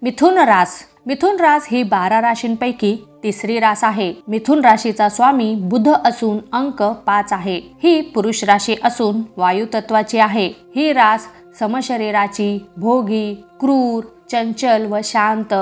मिथुन रास. मिथुन रास ही 12 राशींपैकी तिसरी रास आहे. मिथुन राशीचा स्वामी बुध असून अंक 5 आहे. ही पुरुष राशी असून वायू तत्वाची आहे. ही रास समशरीराची, भोगी, क्रूर, चंचल व शांत,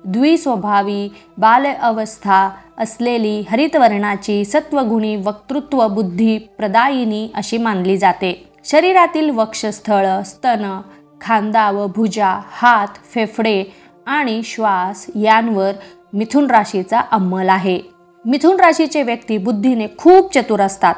द्विस्वभावी, बाल अवस्था असलेली, हरितवर्णाची, सत्वगुणी, वक्तृत्व बुद्धी प्रदायिनी अशी मानली जाते. शरीरातील वक्षस्थळ, स्तन, खांदा व भुजा, हात, फेफडे आणि श्वास यांवर मिथुन राशीचा अंमल आहे. मिथुन राशीचे व्यक्ती बुद्धीने खूप चतुर असतात,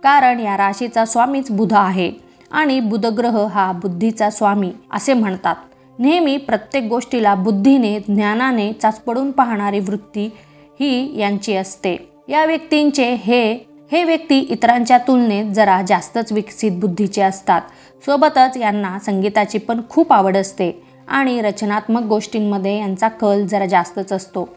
कारण या राशीचा स्वामीच बुध आहे आणि बुधग्रह हा बुद्धीचा स्वामी असे म्हणतात. नेहमी प्रत्येक गोष्टीला बुद्धीने, ज्ञानाने चाचपडून पाहणारी वृत्ती ही यांची असते. या व्यक्तींचे हे व्यक्ती इतरांच्या तुलनेत जरा जास्तच विकसित बुद्धीचे असतात. सोबतच यांना संगीताची पण खूप आवड असते आणि रचनात्मक गोष्टींमध्ये यांचा कल जरा जास्तच असतो.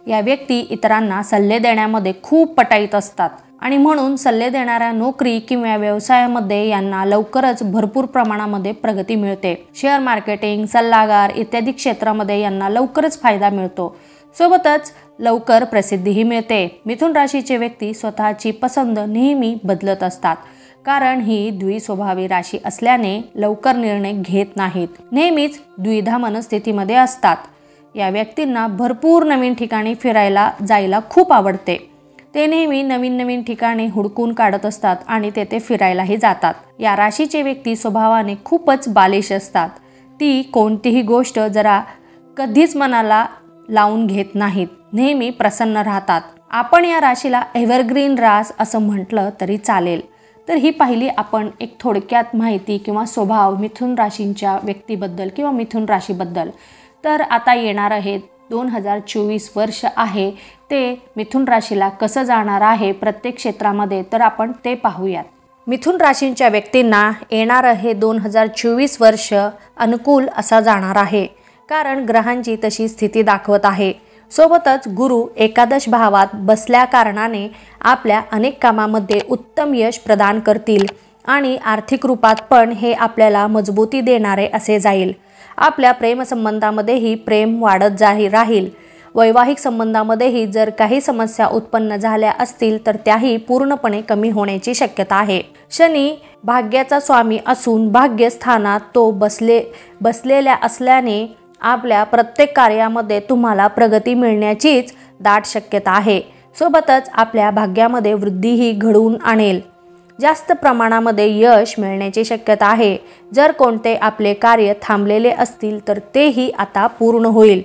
या व्यक्ती इतरांना सल्ले देण्यामध्ये खूप पटाईत असतात आणि म्हणून सल्ले देणाऱ्या नोकरी किंवा व्यवसायामध्ये यांना लवकरच भरपूर प्रमाणामध्ये प्रगती मिळते. शेअर मार्केटिंग, सल्लागार इत्यादी क्षेत्रामध्ये यांना लवकरच फायदा मिळतो. सोबतच लवकर प्रसिद्धीही मिळते. मिथुन राशीचे व्यक्ती स्वतःची पसंत नेहमी बदलत असतात, कारण ही द्विस्वभावी राशी असल्याने लवकर निर्णय घेत नाहीत. नेहमीच द्विधा मनस्थितीमध्ये असतात. या व्यक्तींना भरपूर नवीन ठिकाणी फिरायला जायला खूप आवडते. ते नेहमी नवीन नवीन ठिकाणे हुडकून काढत असतात आणि तेथे फिरायलाही जातात. या राशीचे व्यक्ती स्वभावाने खूपच बालिश असतात. ती कोणतीही गोष्ट जरा कधीच मनाला लावून घेत नाहीत. नेहमी प्रसन्न राहतात. आपण या राशीला एव्हरग्रीन रास असं म्हटलं तरी चालेल. तर ही पाहिली आपण एक थोडक्यात माहिती किंवा स्वभाव मिथुन राशींच्या व्यक्तीबद्दल किंवा मिथुन राशीबद्दल. तर आता येणार आहे 2024 वर्ष आहे ते मिथुन राशीला कसं जाणार आहे प्रत्येक क्षेत्रामध्ये, तर आपण ते पाहूयात. मिथुन राशींच्या व्यक्तींना येणार आहे 2024 वर्ष अनुकूल असा जाणार आहे, कारण ग्रहांची तशी स्थिती दाखवत आहे. सोबतच गुरु एकादश भावात बसल्या कारणाने आपल्या अनेक कामामध्ये उत्तम यश प्रदान करतील आणि आर्थिक रूपात पण हे आपल्याला मजबूती देणारे असे जाईल. आपल्या प्रेमसंबंधामध्येही प्रेम वाढत राहील. वैवाहिक संबंधामध्येही जर काही समस्या उत्पन्न झाल्या असतील तर त्याही पूर्णपणे कमी होण्याची शक्यता आहे. शनी भाग्याचा स्वामी असून भाग्यस्थानात तो बसलेल्या असल्याने आपल्या प्रत्येक कार्यामध्ये तुम्हाला प्रगती मिळण्याचीच दाट शक्यता आहे. सोबतच आपल्या भाग्यामध्ये वृद्धीही घडवून आणेल. जास्त प्रमाणामध्ये यश मिळण्याची शक्यता आहे. जर कोणते आपले कार्य थांबलेले असतील तर तेही आता पूर्ण होईल.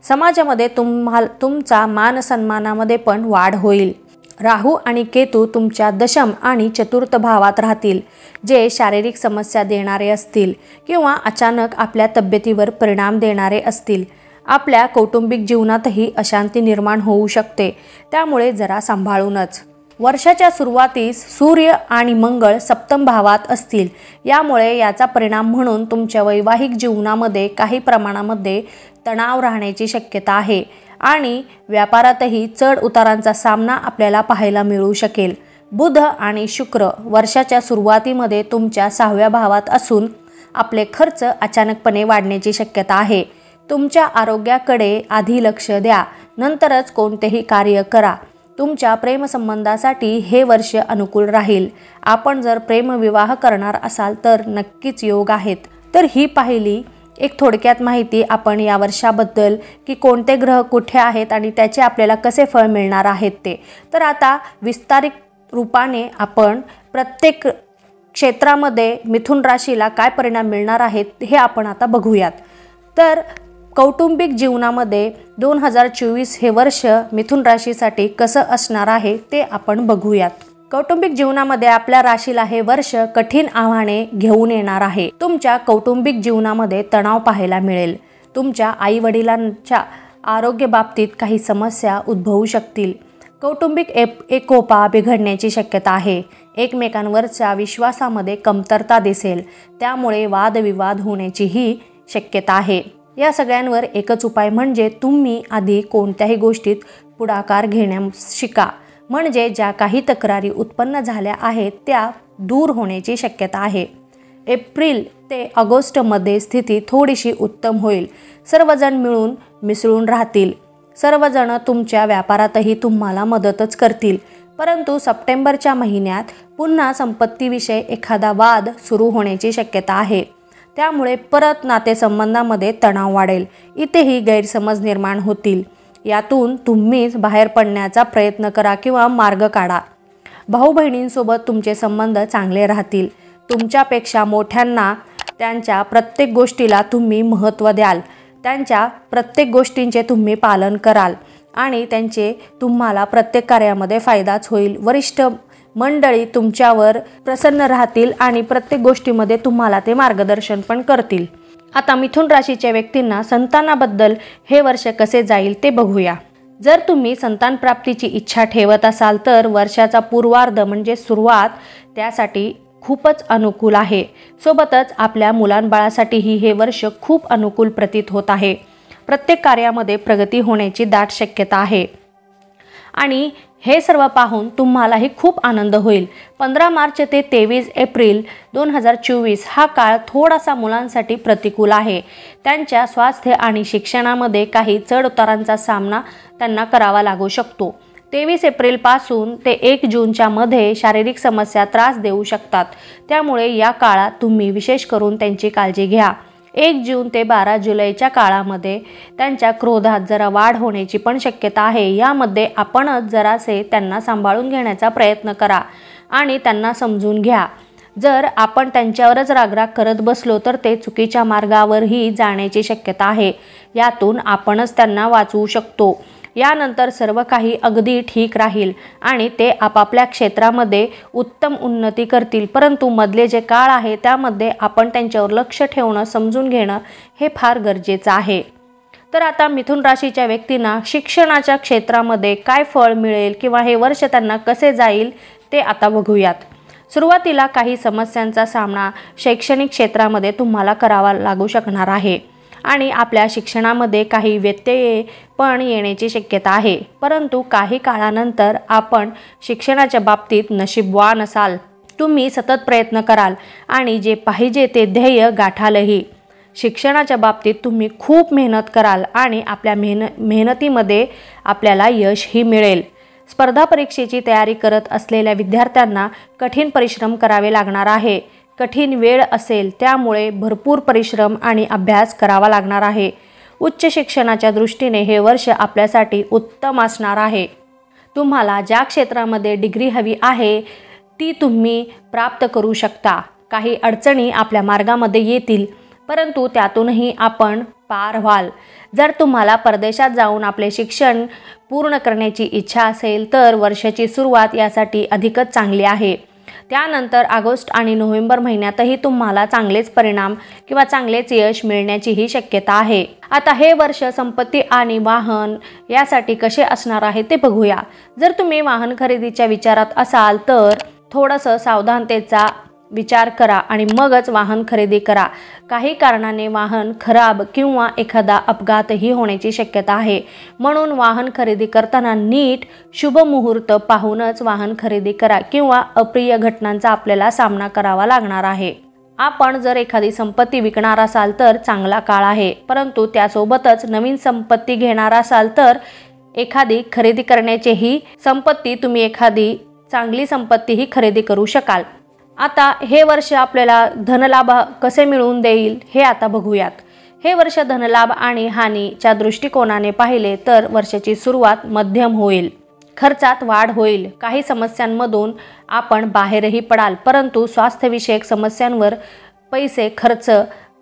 समाजामध्ये तुमचा मान सन्मानामध्ये पण वाढ होईल. राहू आणि केतू तुमच्या दशम आणि चतुर्थ भावात राहतील, जे शारीरिक समस्या देणारे असतील किंवा अचानक आपल्या तब्येतीवर परिणाम देणारे असतील. आपल्या कौटुंबिक जीवनातही अशांती निर्माण होऊ शकते, त्यामुळे जरा सांभाळूनच. वर्षाच्या सुरुवातीस सूर्य आणि मंगळ सप्तम भावात असतील, यामुळे याचा परिणाम म्हणून तुमच्या वैवाहिक जीवनामध्ये काही प्रमाणामध्ये तणाव राहण्याची शक्यता आहे आणि व्यापारातही चढ उतारांचा सामना आपल्याला पाहायला मिळू शकेल. बुध आणि शुक्र वर्षाच्या सुरुवातीमध्ये तुमच्या 6व्या भावात असून आपले खर्च अचानकपणे वाढण्याची शक्यता आहे. तुमच्या आरोग्याकडे आधी लक्ष द्या, नंतरच कोणतेही कार्य करा. तुमच्या प्रेमसंबंधासाठी हे वर्ष अनुकूल राहील. आपण जर प्रेमविवाह करणार असाल तर नक्कीच योग आहेत. तर ही पाहिली एक थोडक्यात माहिती आपण या वर्षाबद्दल, की कोणते ग्रह कुठे आहेत आणि त्याचे आपल्याला कसे फळ मिळणार आहेत ते. तर आता विस्तारित रूपाने आपण प्रत्येक क्षेत्रामध्ये मिथुन राशीला काय परिणाम मिळणार आहेत हे आपण आता बघूयात. तर कौटुंबिक जीवनामध्ये 2024 हे वर्ष मिथुन राशीसाठी कसं असणार आहे ते आपण बघूयात. कौटुंबिक जीवनामध्ये आपल्या राशीला हे वर्ष कठीण आव्हाने घेऊन येणार आहे. तुमच्या कौटुंबिक जीवनामध्ये तणाव पाहायला मिळेल. तुमच्या आई-वडिलांच्या आरोग्य बाबतीत काही समस्या उद्भवू शकतील. कौटुंबिक एकोपा बिघडण्याची शक्यता आहे. एकमेकांवरच्या विश्वासामध्ये कमतरता दिसेल, त्यामुळे वादविवाद होण्याचीही शक्यता आहे. या सगळ्यांवर एकच उपाय म्हणजे तुम्ही आधी कोणत्याही गोष्टीत पुढाकार घेण्यास शिका, म्हणजे ज्या काही तक्रारी उत्पन्न झाल्या आहेत त्या दूर होण्याची शक्यता आहे. एप्रिल ते ऑगस्टमध्ये स्थिती थोडीशी उत्तम होईल. सर्वजण मिळून मिसळून राहतील. सर्वजण तुमच्या व्यापारातही तुम्हाला मदतच करतील. परंतु सप्टेंबरच्या महिन्यात पुन्हा संपत्तीविषयी एखादा वाद सुरू होण्याची शक्यता आहे. त्यामुळे परत नातेसंबंधामध्ये तणाव वाढेल. इथेही गैरसमज निर्माण होतील. यातून तुम्हीच बाहेर पडण्याचा प्रयत्न करा किंवा मार्ग काढा. भाऊ बहिणींसोबत तुमचे संबंध चांगले राहतील. तुमच्यापेक्षा मोठ्यांना त्यांच्या प्रत्येक गोष्टीला तुम्ही महत्त्व द्याल. त्यांच्या प्रत्येक गोष्टींचे तुम्ही पालन कराल आणि त्यांचे तुम्हाला प्रत्येक कार्यामध्ये फायदाच होईल. वरिष्ठ मंडळी तुमच्यावर प्रसन्न राहतील आणि प्रत्येक गोष्टीमध्ये तुम्हाला ते मार्गदर्शन पण करतील. आता मिथुन राशीच्या व्यक्तींना संतानाबद्दल हे वर्ष कसे जाईल ते बघूया. जर तुम्ही संतान प्राप्तीची इच्छा ठेवत असाल तर वर्षाचा पूर्वार्ध म्हणजे सुरुवात त्यासाठी खूपच अनुकूल आहे. सोबतच आपल्या मुलांबाळासाठीही हे वर्ष खूप अनुकूल प्रतीत होत आहे. प्रत्येक कार्यामध्ये प्रगती होण्याची दाट शक्यता आहे आणि हे सर्व पाहून तुम्हालाही खूप आनंद होईल. 15 मार्च ते 23 एप्रिल 2024 हा काळ थोडासा मुलांसाठी प्रतिकूल आहे. त्यांच्या स्वास्थ्य आणि शिक्षणामध्ये काही चढउतारांचा सामना त्यांना करावा लागू शकतो. 23 एप्रिलपासून ते 1 जूनच्या मध्ये शारीरिक समस्या त्रास देऊ शकतात. त्यामुळे या काळात तुम्ही विशेष करून त्यांची काळजी घ्या. 1 जून ते 12 जुलैच्या काळामध्ये त्यांच्या क्रोधात जरा वाढ होण्याची पण शक्यता आहे. यामध्ये आपणच जरासे त्यांना सांभाळून घेण्याचा प्रयत्न करा आणि त्यांना समजून घ्या. जर आपण त्यांच्यावरच रागराग करत बसलो तर ते चुकीच्या मार्गावरही जाण्याची शक्यता आहे. यातून आपणच त्यांना वाचवू शकतो. यानंतर सर्व काही अगदी ठीक राहील आणि ते आपापल्या क्षेत्रामध्ये उत्तम उन्नती करतील. परंतु मधले जे काळ आहे त्यामध्ये आपण त्यांच्यावर लक्ष ठेवणं, समजून घेणं हे फार गरजेचं आहे. तर आता मिथुन राशीच्या व्यक्तींना शिक्षणाच्या क्षेत्रामध्ये काय फळ मिळेल किंवा हे वर्ष त्यांना कसे जाईल ते आता बघूयात. सुरुवातीला काही समस्यांचा सामना शैक्षणिक क्षेत्रामध्ये तुम्हाला करावा लागू शकणार आहे आणि आपल्या शिक्षणामध्ये काही व्यत्यय पण येण्याची शक्यता आहे. परंतु काही काळानंतर आपण शिक्षणाच्या बाबतीत नशीबवान असाल. तुम्ही सतत प्रयत्न कराल आणि जे पाहिजे ते ध्येय गाठालही. शिक्षणाच्या बाबतीत तुम्ही खूप मेहनत कराल आणि आपल्या मेहनतीमध्ये आपल्याला यशही मिळेल. स्पर्धा परीक्षेची तयारी करत असलेल्या विद्यार्थ्यांना कठीण परिश्रम करावे लागणार आहे. कठीण वेळ असेल त्यामुळे भरपूर परिश्रम आणि अभ्यास करावा लागणार आहे. उच्च शिक्षणाच्या दृष्टीने हे वर्ष आपल्यासाठी उत्तम असणार आहे. तुम्हाला ज्या क्षेत्रामध्ये डिग्री हवी आहे ती तुम्ही प्राप्त करू शकता. काही अडचणी आपल्या मार्गामध्ये येतील परंतु त्यातूनही आपण पार व्हाल. जर तुम्हाला परदेशात जाऊन आपले शिक्षण पूर्ण करण्याची इच्छा असेल तर वर्षाची सुरुवात यासाठी अधिकच चांगली आहे. त्यानंतर ऑगस्ट आणि नोव्हेंबर महिन्यातही तुम्हाला चांगलेच परिणाम किंवा चांगलेच यश मिळण्याचीही शक्यता आहे. आता हे वर्ष संपत्ती आणि वाहन यासाठी कसे असणार आहे ते बघूया. जर तुम्ही वाहन खरेदीच्या विचारात असाल तर थोडंसं सावधानतेचा विचार करा आणि मगच वाहन खरेदी करा. काही कारणाने वाहन खराब किंवा एखादा अपघातही होण्याची शक्यता आहे. म्हणून वाहन खरेदी करताना नीट शुभ मुहूर्त पाहूनच वाहन खरेदी करा किंवा अप्रिय घटनांचा आपल्याला सामना करावा लागणार आहे. आपण जर एखादी संपत्ती विकणार असाल तर चांगला काळ आहे. परंतु त्यासोबतच नवीन संपत्ती घेणार असाल तर एखादी खरेदी करण्याचीही संपत्ती तुम्ही एखादी चांगली संपत्तीही खरेदी करू शकाल. आता हे वर्ष आपल्याला धनलाभ कसे मिळवून देईल हे आता बघूयात. हे वर्ष धनलाभ आणि हानीच्या दृष्टिकोनाने पाहिले तर वर्षाची सुरुवात मध्यम होईल. खर्चात वाढ होईल. काही समस्यांमधून आपण बाहेरही पडाल परंतु स्वास्थ्यविषयक समस्यांवर पैसे खर्च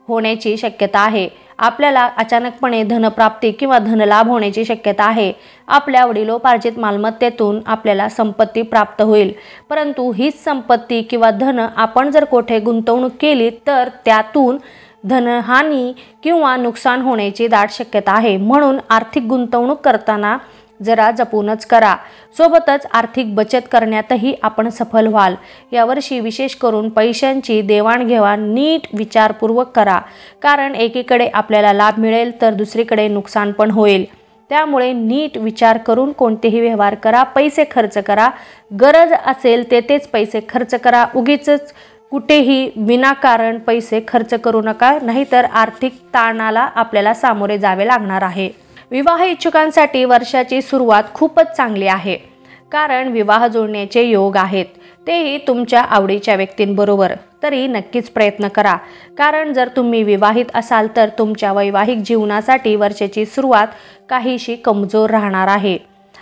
होण्याची शक्यता आहे. आपल्याला अचानकपणे धनप्राप्ती किंवा धनलाभ होण्याची शक्यता आहे. आपल्या वडिलोपार्जित मालमत्तेतून आपल्याला संपत्ती प्राप्त होईल. परंतु हीच संपत्ती किंवा धन आपण जर कोठे गुंतवणूक केली तर त्यातून धनहानी किंवा नुकसान होण्याची दाट शक्यता आहे. म्हणून आर्थिक गुंतवणूक करताना जरा जपूनच करा. सोबतच आर्थिक बचत करण्यातही आपण सफल व्हाल. यावर्षी विशेष करून पैशांची देवाणघेवाण नीट विचारपूर्वक करा. कारण एकीकडे आपल्याला लाभ मिळेल तर दुसरीकडे नुकसान पण होईल. त्यामुळे नीट विचार करून कोणतेही व्यवहार करा. पैसे खर्च करा. गरज असेल तेच पैसे खर्च करा. उगीचच कुठेही विनाकारण पैसे खर्च करू नका, नाहीतर आर्थिक ताणाला आपल्याला सामोरे जावे लागणार आहे. विवाह इच्छुकांसाठी वर्षाची सुरुवात खूपच चांगली आहे, कारण विवाह जुळण्याचे योग आहेत, तेही तुमच्या आवडीच्या व्यक्तींबरोबर. तरी नक्कीच प्रयत्न करा, कारण जर तुम्ही विवाहित असाल तर तुमच्या वैवाहिक जीवनासाठी वर्षाची सुरुवात काहीशी कमजोर राहणार आहे.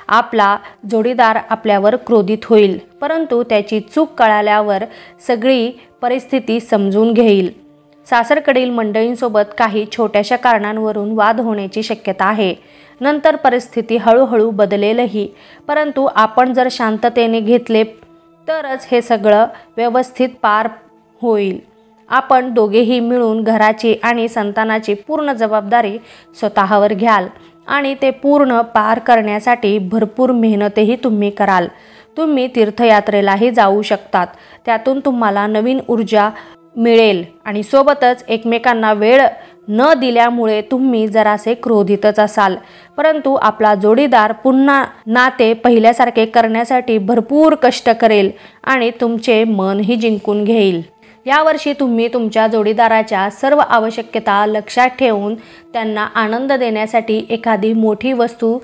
आपला जोडीदार आपल्यावर क्रोधित होईल, परंतु त्याची चूक कळाल्यावर सगळी परिस्थिती समजून घेईल. सासरकडील मंडळींसोबत काही छोट्याशा कारणांवरून वाद होण्याची शक्यता आहे. नंतर परिस्थिती हळूहळू बदलेलही, परंतु आपण जर शांततेने घेतले तरच हे सगळं व्यवस्थित पार होईल. आपण दोघेही मिळून घराची आणि संतानाची पूर्ण जबाबदारी स्वतःवर घ्याल आणि ते पूर्ण पार करण्यासाठी भरपूर मेहनतही तुम्ही कराल. तुम्ही तीर्थयात्रेलाही जाऊ शकतात, त्यातून तुम्हाला नवीन ऊर्जा मिळेल आणि सोबतच एकमेकांना वेळ न दिल्यामुळे तुम्ही जरासे क्रोधितच असाल, परंतु आपला जोडीदार पुन्हा नाते पहिल्यासारखे करण्यासाठी भरपूर कष्ट करेल आणि तुमचे मनही जिंकून घेईल. यावर्षी तुम्ही तुमच्या जोडीदाराच्या सर्व आवश्यकता लक्षात ठेवून त्यांना आनंद देण्यासाठी एखादी मोठी वस्तू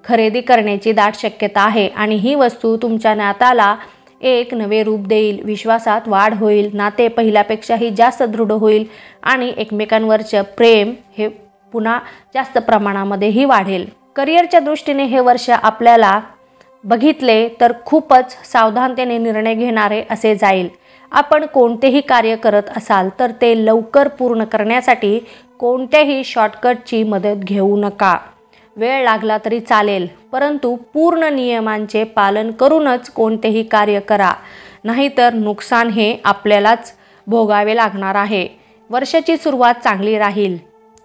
खरेदी करण्याची दाट शक्यता आहे आणि ही वस्तू तुमच्या नात्याला एक नवे रूप देईल. विश्वासात वाढ होईल, नाते पहिल्यापेक्षाही जास्त दृढ होईल आणि एकमेकांवरचं प्रेम हे पुन्हा जास्त प्रमाणामध्येही वाढेल. करिअरच्या दृष्टीने हे वर्ष आपल्याला बघितले तर खूपच सावधानतेने निर्णय घेणारे असे जाईल. आपण कोणतेही कार्य करत असाल तर ते लवकर पूर्ण करण्यासाठी कोणत्याही शॉर्टकटची मदत घेऊ नका. वेळ लागला तरी चालेल, परंतु पूर्ण नियमांचे पालन करूनच कोणतेही कार्य करा, नाहीतर नुकसान हे आपल्यालाच भोगावे लागणार आहे. वर्षाची सुरुवात चांगली राहील.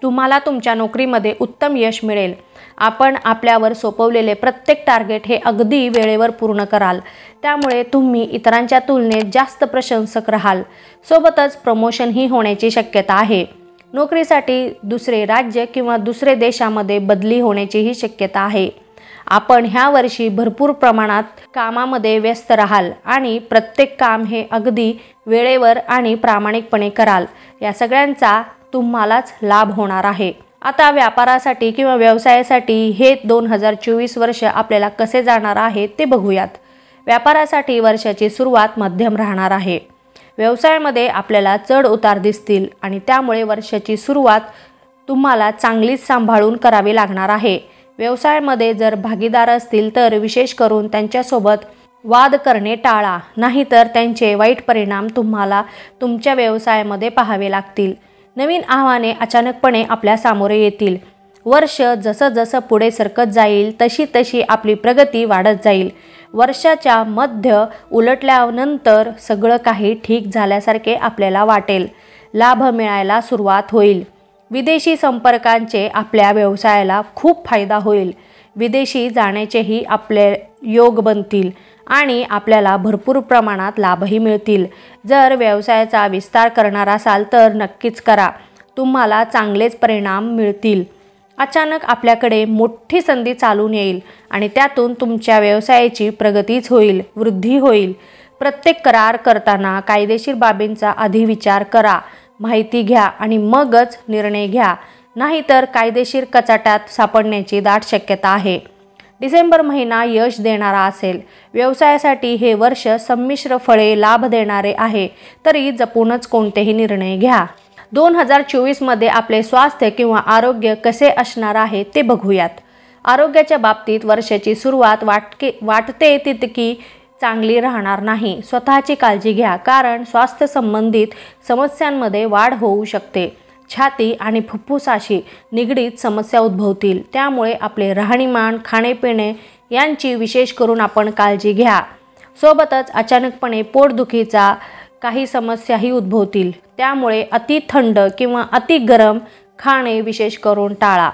तुम्हाला तुमच्या नोकरीमध्ये उत्तम यश मिळेल. आपण आपल्यावर सोपवलेले प्रत्येक टार्गेट हे अगदी वेळेवर पूर्ण कराल, त्यामुळे तुम्ही इतरांच्या तुलनेत जास्त प्रशंसक राहाल. सोबतच प्रमोशनही होण्याची शक्यता आहे. नोकरीसाठी दुसरे राज्य किंवा दुसरे देशामध्ये बदली होण्याचीही शक्यता आहे. आपण ह्या वर्षी भरपूर प्रमाणात कामामध्ये व्यस्त राहाल आणि प्रत्येक काम हे अगदी वेळेवर आणि प्रामाणिकपणे कराल. या सगळ्यांचा तुम्हालाच लाभ होणार आहे. आता व्यापारासाठी किंवा व्यवसायासाठी हे 2024 वर्ष आपल्याला कसे जाणार आहे ते बघूयात. व्यापारासाठी वर्षाची सुरुवात मध्यम राहणार आहे. व्यवसायामध्ये आपल्याला चढ उतार दिसतील आणि त्यामुळे वर्षाची सुरुवात तुम्हाला चांगलीच सांभाळून करावी लागणार आहे. व्यवसायामध्ये जर भागीदार असतील तर विशेष करून त्यांच्यासोबत वाद करणे टाळा, नाहीतर त्यांचे वाईट परिणाम तुम्हाला तुमच्या व्यवसायामध्ये पाहावे लागतील. नवीन आव्हाने अचानकपणे आपल्या सामोरे येतील. वर्ष जसं जसं पुढे सरकत जाईल तशी तशी आपली प्रगती वाढत जाईल. वर्षाच्या मध्य उलटल्यानंतर सगळं काही ठीक झाल्यासारखे आपल्याला वाटेल. लाभ मिळायला सुरुवात होईल. विदेशी संपर्कांचे आपल्या व्यवसायाला खूप फायदा होईल. विदेशी जाण्याचेही आपले योग बनतील आणि आपल्याला भरपूर प्रमाणात लाभही मिळतील. जर व्यवसायाचा विस्तार करणार असाल तर नक्कीच करा, तुम्हाला चांगलेच परिणाम मिळतील. अचानक आपल्याकडे मोठी संधी चालून येईल आणि त्यातून तुमच्या व्यवसायाची प्रगतीच होईल, वृद्धी होईल. प्रत्येक करार करताना कायदेशीर बाबींचा आधी विचार करा, माहिती घ्या आणि मगच निर्णय घ्या, नाहीतर कायदेशीर कचाट्यात सापडण्याची दाट शक्यता आहे. डिसेंबर महिना यश देणारा असेल. व्यवसायासाठी हे वर्ष संमिश्र फळे लाभ देणारे आहे, तरी जपूनच कोणतेही निर्णय घ्या. 2024 मध्ये आपले स्वास्थ्य किंवा आरोग्य कसे असणार आहे ते बघूयात. आरोग्याच्या बाबतीत वर्षाची सुरुवात वाटते तितकी चांगली राहणार नाही. स्वतःची काळजी घ्या, कारण स्वास्थ्य संबंधित समस्यांमध्ये वाढ होऊ शकते. छाती आणि फुफ्फुसाशी निगडीत समस्या उद्भवतील, त्यामुळे आपले राहणीमान, खाणेपिणे यांची विशेष करून आपण काळजी घ्या. सोबतच अचानकपणे पोटदुखीचा काही समस्याही उद्भवतील, त्यामुळे अति थंड किंवा अति गरम खाणे विशेष करून टाळा.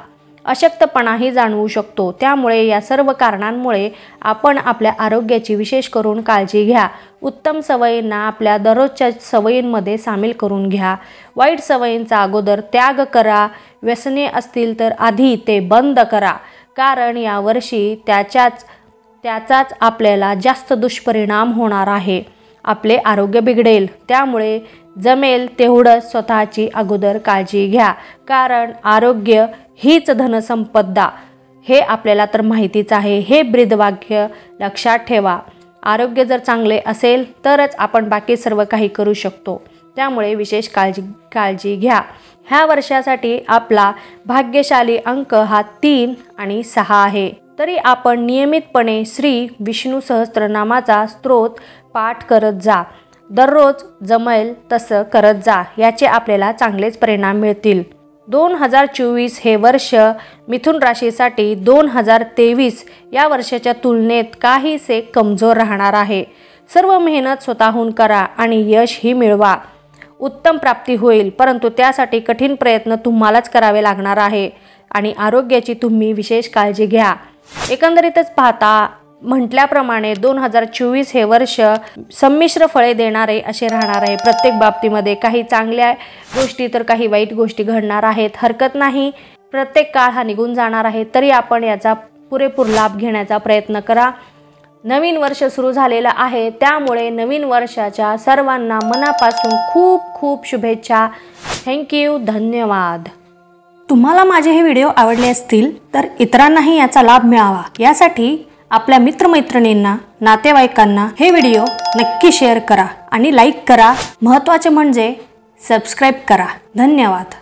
अशक्तपणाही जाणवू शकतो, त्यामुळे या सर्व कारणांमुळे आपण आपल्या आरोग्याची विशेष करून काळजी घ्या. उत्तम सवयींना आपल्या दररोजच्या सवयींमध्ये सामील करून घ्या. वाईट सवयींचा अगोदर त्याग करा. व्यसने असतील तर आधी ते बंद करा, कारण यावर्षी त्याचाच आपल्याला जास्त दुष्परिणाम होणार आहे. आपले आरोग्य बिघडेल। त्यामुळे जमेल तेवढं स्वतःची अगोदर काळजी घ्या, कारण आरोग्य हीच धनसंपदा हे आपल्याला तर माहितीच आहे। हे ब्रीदवाक्य लक्षात ठेवा। आरोग्य जर चांगले असेल तरच आपण बाकी सर्व काही करू शकतो। त्यामुळे विशेष काळजी घ्या। ह्या वर्षासाठी आपला भाग्यशाली अंक हा 3 आणि 6 आहे। तरी आपण नियमितपणे श्री विष्णू सहस्त्रनामाचा स्तोत्र पाठ करत जा। दररोज जमेल तसं करत जा, याचे आपल्याला चांगलेच परिणाम मिळतील। 2024 हे वर्ष मिथुन राशीसाठी 2023 या वर्षाच्या तुलनेत काहीसे कमजोर राहणार आहे। सर्व मेहनत स्वतःहून करा आणि यश ही मिळवा। उत्तम प्राप्ती होईल, परंतु त्यासाठी कठीण प्रयत्न तुम्हालाच करावे लागणार आहे आणि आरोग्याची तुम्ही विशेष काळजी घ्या। एकंदरीतच पाहता म्हटल्याप्रमाणे 2024 हे वर्ष संमिश्र फळे देणारे असे राहणार आहे। प्रत्येक बाबतीमध्ये काही चांगल्या गोष्टी तर काही वाईट गोष्टी घडणार आहेत। हरकत नाही, प्रत्येक काळ हा निघून जाणार आहे, तरी आपण याचा पुरेपूर लाभ घेण्याचा प्रयत्न करा। नवीन वर्ष सुरू झालेलं आहे, त्यामुळे नवीन वर्षाच्या सर्वांना मनापासून खूप खूप शुभेच्छा। थँक्यू, धन्यवाद। तुम्हाला माझे हे व्हिडिओ आवडले असतील तर इतरांनाही याचा लाभ मिळावा यासाठी आपल्या मित्रमैत्रिणींना, नातेवाईकांना हे व्हिडिओ नक्की शेअर करा आणि लाईक करा। महत्त्वाचे म्हणजे सबस्क्राईब करा। धन्यवाद।